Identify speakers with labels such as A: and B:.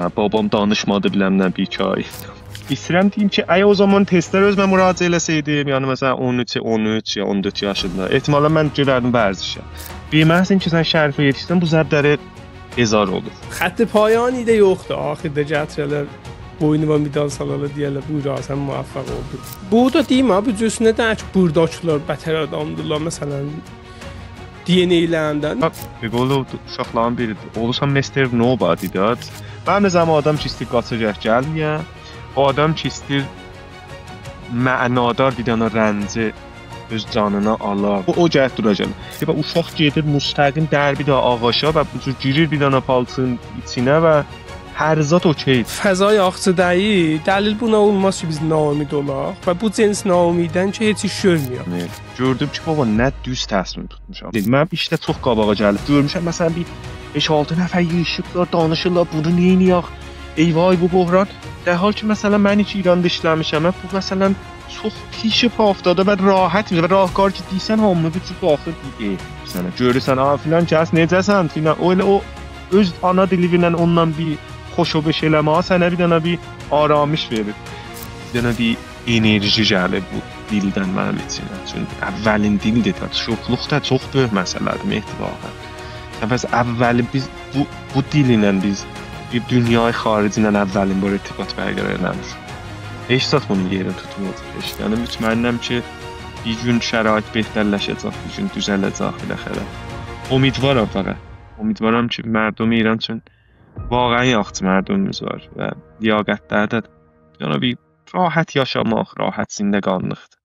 A: Babam danışmadı biləmdən bir 2 ay. İstəyirəm deyim ki, əgər o zaman testlər özümə müraciət eləsəydim, yəni məsələn 13 ya 14 yaşında, ehtimalən mən gedərdim vərzişə. Bilməzdim ki, sən şərifə yetişsən bu zərbləri ezar olur.
B: Xətt payani də yoxdur. Axırda gətirələr boynuma medal salalar deyərlər, buyur sən muvaffaq oldun. Bu da deyim ha, bu cüsünə də ki, buradakılar bətər adamdırlar, məsələn DNA-lərindən.
A: Begol uşaqların biridir. Olursan Mr. Nobody-dir. Mən məsələn adam ki, istəyir qaçacaq gəlməyə. O adam ki, istəyir mənadar bir dənə rənci öz canına ala. O gəlib duracaq. Və uşaq gedir müstəqim dərbi də ağaşa və bu cür girir bir dənə palçın içinə və hər zat okeydir.
B: Fəza yaxşı deyil. Dəlil buna olmaz ki, biz naumid olaq və bu cins naumidən ki, heç iş görmüyor.
A: Gördüm ki, baba nə düz təsmin tutmuşam. Mən işdə çox qabağa gəlib görmüşəm. Məsələn bir 5-6 nəfər yığışıblar, danışırlar, bunu neyniyək? Eyvay bu böhran. در حال که مثلا من هیچ ایران داشتم bu مثلا çox پیش پا افتاده و راحت میشه و راهکار که دیسن همه bir cür daxil deyil. Məsələn görürsən, filan kəs necəsən? Filan o öz ana dili ilə ondan bir xoşobeş eləmə, sənə bir dənə bir aramış verir. Bir dənə bir enerji gəlir bu dildən mənim üçün. Çünki əvvəlin dildir, şoxluq da çox böyük məsələdir etibarən. Təfəs əvvəli biz bu dil ilə biz bir dünyayı xarici ilə əvvəlin bu irtibat bərqərar eləmiş. Heç zat bunun yerini tutmayacaq. Yəni mütmənnəm ki, bir gün şərait behtərləşəcək, bir gün düzələcək biləxərə. Umidvaram fəqət. Umidvaram ki, mərdum İran üçün واقعا yaxşı mərdumumuz var və liaqətlərdə yəni bir rahat yaşamaq, rahat zindəqanlıqdır.